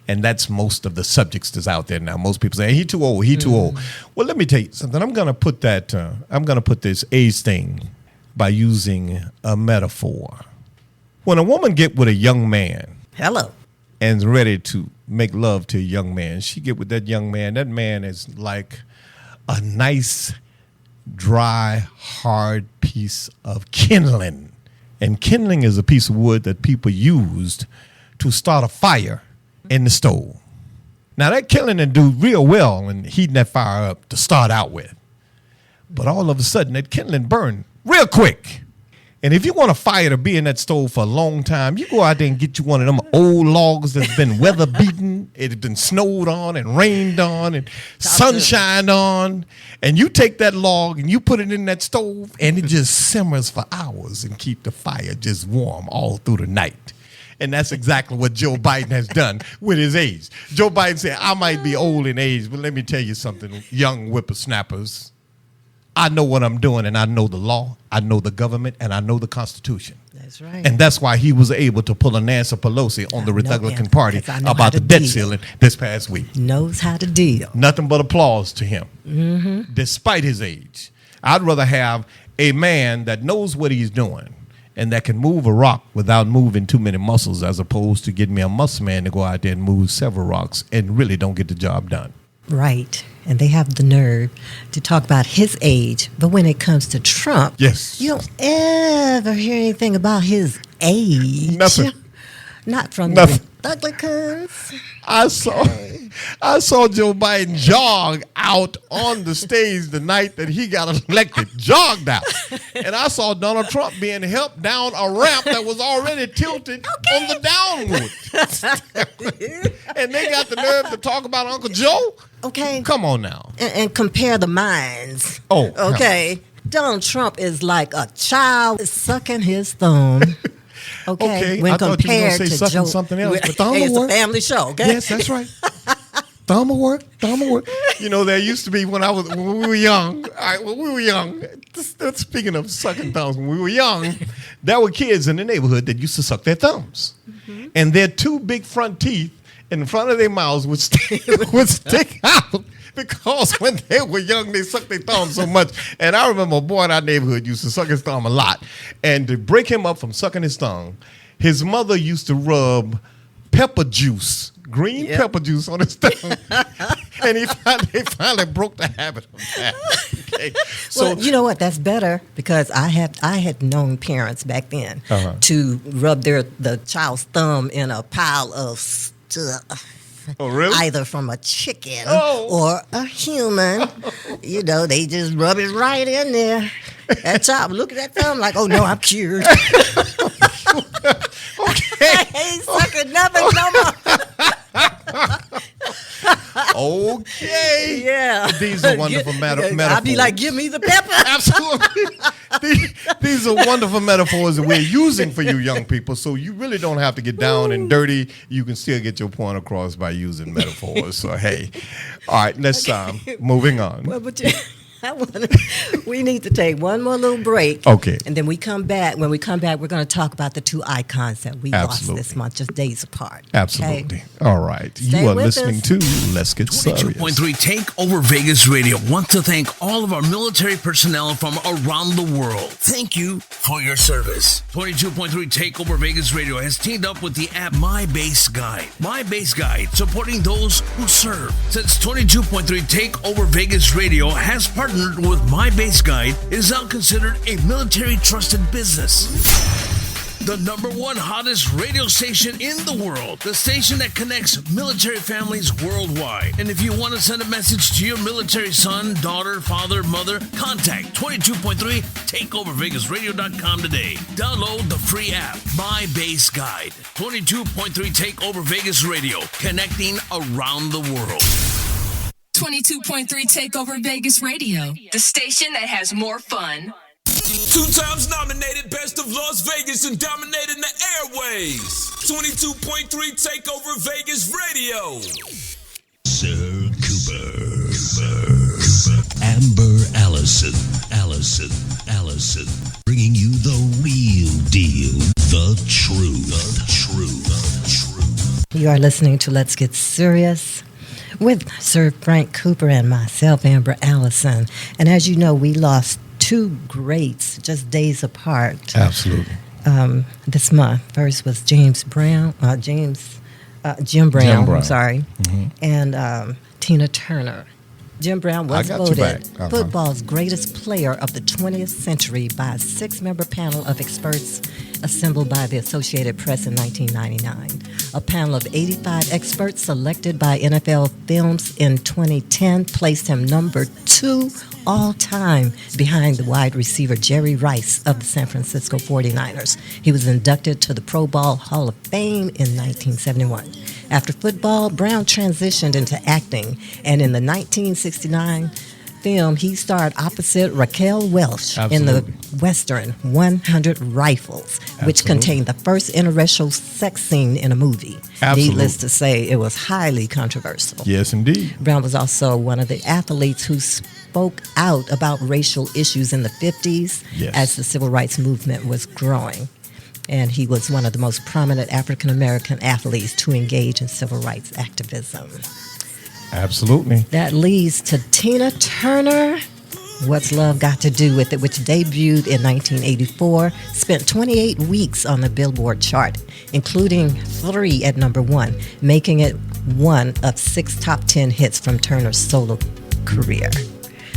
And that's most of the subjects that's out there now. Most people say, he too old, he too old. Well, let me tell you something. I'm going to put this age thing by using a metaphor. When a woman get with a young man. Hello. And is ready to make love to a young man, she get with that young man. That man is like a nice, dry, hard piece of kindling. And kindling is a piece of wood that people used to start a fire in the stove. Now, that kindling would do real well in heating that fire up to start out with. But all of a sudden, that kindling burned real quick. And if you want a fire to be in that stove for a long time, you go out there and get you one of them old logs that's been weather beaten. It's been snowed on and rained on and sunshine on. And you take that log and you put it in that stove and it just simmers for hours and keep the fire just warm all through the night. And that's exactly what Joe Biden has done with his age. Joe Biden said, I might be old in age, but let me tell you something, young whippersnappers. I know what I'm doing, and I know the law, I know the government, and I know the Constitution. That's right. And that's why he was able to pull a Nancy Pelosi on the Republican Party about the debt ceiling this past week. Knows how to deal. Nothing but applause to him, despite his age. I'd rather have a man that knows what he's doing and that can move a rock without moving too many muscles, as opposed to getting me a muscle man to go out there and move several rocks and really don't get the job done. Right. And they have the nerve to talk about his age. But when it comes to Trump, yes, you don't ever hear anything about his age. Nothing. Not from the Republicans. I saw Joe Biden jog out on the stage the night that he got elected, jogged out. And I saw Donald Trump being helped down a ramp that was already tilted on the downward. And they got the nerve to talk about Uncle Joe? Okay. Come on now. And compare the minds. Oh. Okay. Donald Trump is like a child sucking his thumb. Okay. When I thought you were going to say sucking something else. But thumb it's will work. A family show, okay? Yes, that's right. Thumb will work. You know, there used to be when we were young. All right, when we were young, speaking of sucking thumbs, when we were young, there were kids in the neighborhood that used to suck their thumbs. Mm-hmm. And their two big front teeth in front of their mouths would stick out. Because when they were young, they sucked their thumbs so much. And I remember a boy in our neighborhood used to suck his thumb a lot. And to break him up from sucking his thumb, his mother used to rub pepper juice, green pepper juice on his thumb. And they finally broke the habit of that. Okay. Well, you know what? That's better, because I had known parents back then to rub the child's thumb in a pile of stuff. Oh, really? Either from a chicken or a human. You know, they just rub it right in there. That child look at that thumb like, oh, no, I'm cured. Okay. I ain't sucking nothing no more. Okay. Yeah. These are wonderful metaphors. I'll be like, give me the pepper. Absolutely. These are wonderful metaphors that we're using for you young people, so you really don't have to get down and dirty. You can still get your point across by using metaphors. So, hey. All right, let's moving on. Well, we need to take one more little break. Okay. And then we come back. When we come back, we're going to talk about the two icons that we lost this month, just days apart. Absolutely. Okay? All right. Stay you are with listening us. to Let's Get Serious. 22.3 Take Over Vegas Radio want to thank all of our military personnel from around the world. Thank you for your service. 22.3 Take Over Vegas Radio has teamed up with the app My Base Guide. My Base Guide, supporting those who serve. Since 22.3 Take Over Vegas Radio has partnered with My Base Guide, it is now considered a military trusted business. The #1 hottest radio station in the world. The station that connects military families worldwide. And if you want to send a message to your military son, daughter, father, mother, contact 22.3 TakeOverVegasRadio.com today. Download the free app, My Base Guide. 22.3 Takeover Vegas Radio, connecting around the world. 22.3 Takeover Vegas Radio, the station that has more fun. 2 times nominated Best of Las Vegas and dominating the airways. 22.3 Takeover Vegas Radio. Sir Cooper. Amber Alyson. Bringing you the real deal. The truth. You are listening to Let's Get Serious with Sir Frank Cooper and myself, Amber Alyson. And as you know, we lost 2 greats just days apart. Absolutely. This month. First was Jim Brown. I'm sorry. Mm-hmm. And Tina Turner. Jim Brown was voted football's greatest player of the 20th century by a 6-member panel of experts assembled by the Associated Press in 1999. A panel of 85 experts selected by NFL Films in 2010 placed him number 2 all-time behind the wide receiver Jerry Rice of the San Francisco 49ers. He was inducted to the Pro Bowl Hall of Fame in 1971. After football, Brown transitioned into acting, and in the 1969 film, he starred opposite Raquel Welch in the Western 100 Rifles, which contained the first interracial sex scene in a movie. Needless to say, it was highly controversial. Yes, indeed. Brown was also one of the athletes who spoke out about racial issues in the 50s as the civil rights movement was growing. And he was one of the most prominent African-American athletes to engage in civil rights activism. Absolutely. That leads to Tina Turner. What's Love Got to Do with It, which debuted in 1984, spent 28 weeks on the Billboard chart, including 3 at number 1, making it one of 6 top 10 hits from Turner's solo career.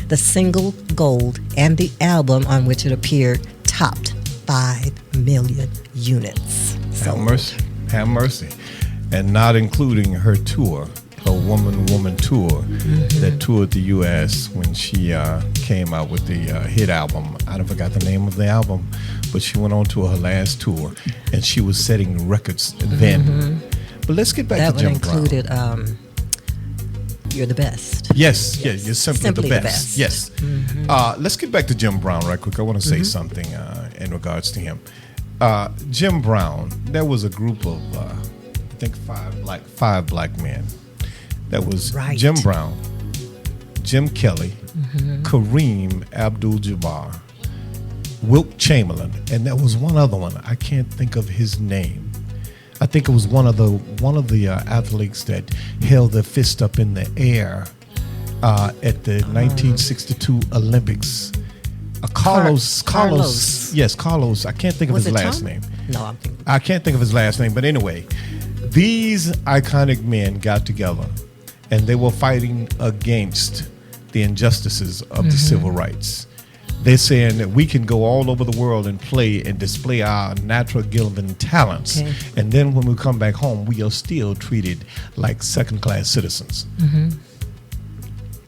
The single Gold and the album on which it appeared topped 5 million units. Have mercy. And not including her tour, her Woman tour, that toured the U.S. when she came out with the hit album. I forgot the name of the album, but she went on to her last tour, and she was setting records then. But let's get back to Jim Brown. That one included You're the Best. Yes, you're simply the best. Yes. Let's get back to Jim Brown right quick. I want to say something in regards to him. Jim Brown, there was a group of, I think 5 black men. That was Jim Brown, Jim Kelly, Kareem Abdul-Jabbar, Wilt Chamberlain, and there was one other one. I can't think of his name. I think it was one of the athletes that held their fist up in the air at the 1962 Olympics. Carlos. Yes, Carlos. I can't think of his last name. No, I can't think of his last name. But anyway, these iconic men got together, and they were fighting against the injustices of the civil rights. They're saying that we can go all over the world and play and display our natural given talents. And then when we come back home, we are still treated like second-class citizens.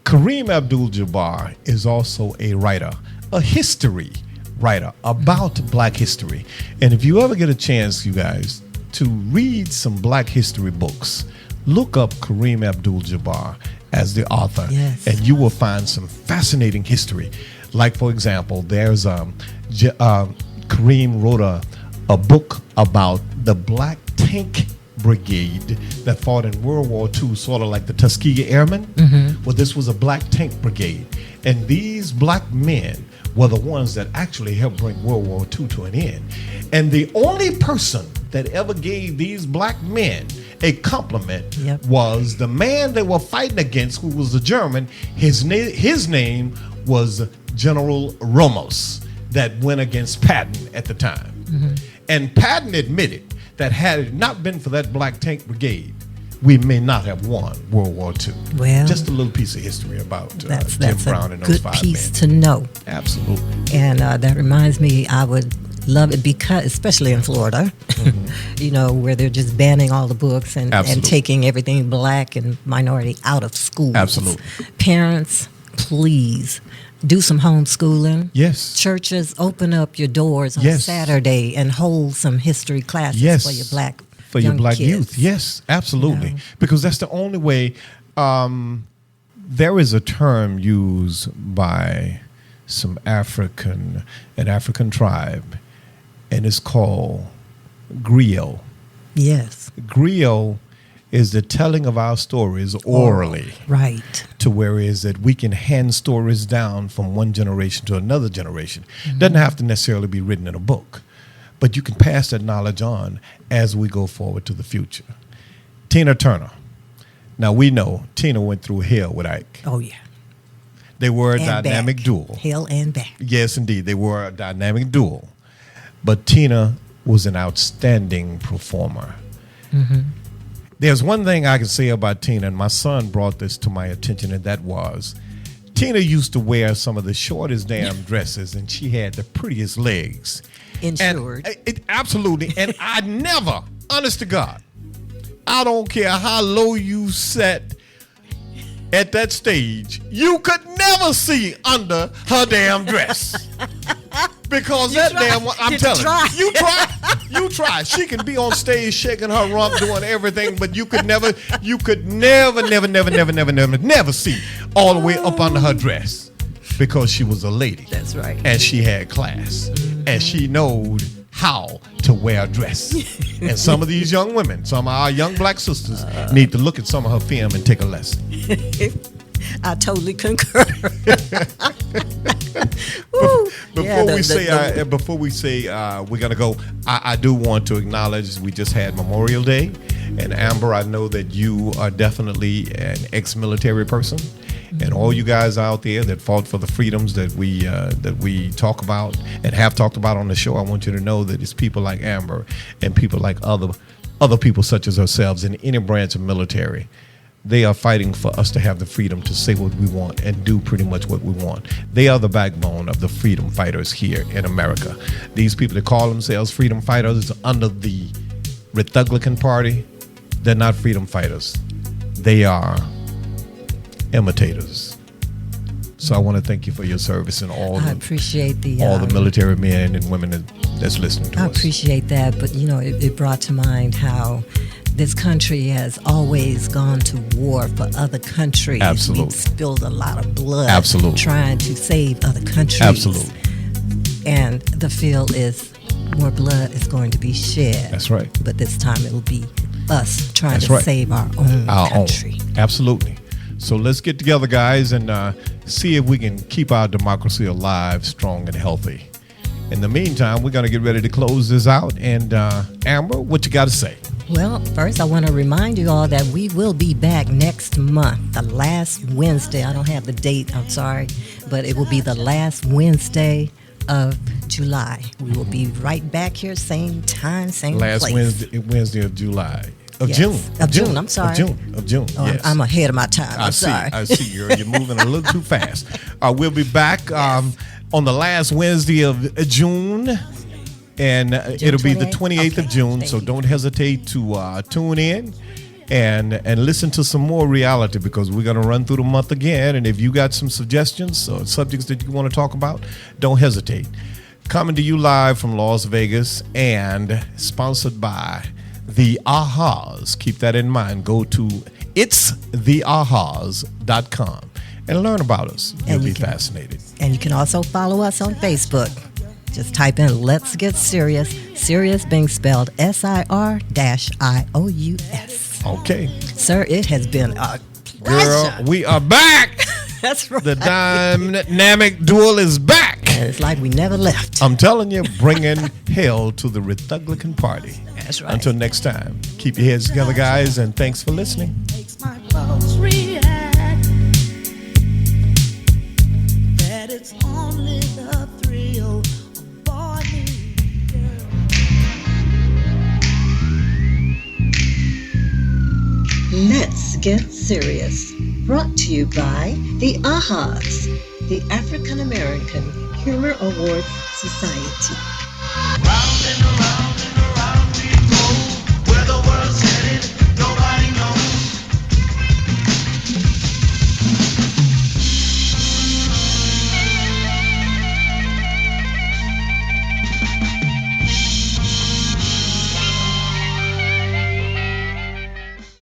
Kareem Abdul-Jabbar is also a writer, a history writer about black history. And if you ever get a chance, you guys, to read some black history books, look up Kareem Abdul-Jabbar as the author, and you will find some fascinating history. Like, for example, there's Kareem wrote a book about the Black Tank Brigade that fought in World War II, sort of like the Tuskegee Airmen. Well, this was a Black Tank Brigade. And these black men were the ones that actually helped bring World War II to an end. And the only person that ever gave these black men a compliment was the man they were fighting against, who was a German. His name was General Ramos, that went against Patton at the time. And Patton admitted that had it not been for that Black Tank Brigade, we may not have won World War II. Well, just a little piece of history about Jim Brown and those 5 men. Good piece to know. Absolutely. And that reminds me, I would love it because, especially in Florida, you know, where they're just banning all the books and taking everything black and minority out of schools. Absolutely. Parents, please do some homeschooling. Yes. Churches, open up your doors on Saturday and hold some history classes for your black kids. Youth. Yes, absolutely. You know? Because that's the only way. There is a term used by an African tribe, and it's called griot. Yes. Griot is the telling of our stories orally. Right. To where is that we can hand stories down from one generation to another generation. Doesn't have to necessarily be written in a book, but you can pass that knowledge on as we go forward to the future. Tina Turner. Now, we know Tina went through hell with Ike. Oh, yeah. They were a dynamic duo. Hell and back. Yes, indeed. They were a dynamic duo. But Tina was an outstanding performer. There's one thing I can say about Tina, and my son brought this to my attention, and that was Tina used to wear some of the shortest damn dresses, and she had the prettiest legs. Insured. Absolutely. And I never, honest to God, I don't care how low you sat at that stage, you could never see under her damn dress. Because that damn one, I'm telling you, you try. She can be on stage shaking her rump, doing everything, but you could never see all the way up under her dress, because she was a lady. That's right. And she had class, and she knowed how to wear a dress. And some of these young women, some of our young black sisters, need to look at some of her film and take a lesson. I totally concur. Before we say we're gonna go, I do want to acknowledge we just had Memorial Day, and Amber, I know that you are definitely an ex-military person, And all you guys out there that fought for the freedoms that we talk about and have talked about on the show, I want you to know that it's people like Amber and people like other people such as ourselves in any branch of military. They are fighting for us to have the freedom to say what we want and do pretty much what we want. They are the backbone of the freedom fighters here in America. These people that call themselves freedom fighters under the Republican Party, they're not freedom fighters. They are imitators. So I want to thank you for your service and all the military men and women that's listening to us. I appreciate that, but it brought to mind how this country has always gone to war for other countries. Absolutely. We've spilled a lot of blood. Absolutely. Trying to save other countries. Absolutely. And the feel is more blood is going to be shed. That's right. But this time it will be us trying to save our own country. Absolutely. So let's get together, guys, and see if we can keep our democracy alive, strong, and healthy. In the meantime, we're going to get ready to close this out. And Amber, what you got to say? Well, first, I want to remind you all that we will be back next month, the last Wednesday. I don't have the date, I'm sorry, but it will be the last Wednesday of July. We will be right back here, same time, same place. Last Wednesday of July. Of June. I'm sorry. Of June. Oh, yes. I'm ahead of my time. I'm sorry. I see. You're moving a little too fast. We'll be back on the last Wednesday of June. And it'll be the 28th of June, so don't hesitate to tune in and listen to some more reality, because we're going to run through the month again. And if you got some suggestions or subjects that you want to talk about, don't hesitate. Coming to you live from Las Vegas and sponsored by The Ahas. Keep that in mind. Go to itstheahas.com and learn about us. You'll be fascinated. And you can also follow us on Facebook. Just type in Let's Get Serious. Serious being spelled SIR-IOUS. Okay. Sir, it has been a pleasure. Girl, we are back. That's right. The dynamic duel is back. And it's like we never left. I'm telling you, bringing hell to the Republican Party. That's right. Until next time, keep your heads together, guys, and thanks for listening. Makes my pulse react. That it's only the thrill. Let's Get Serious. Brought to you by the Ahas, the African American Humor Awards Society. Round and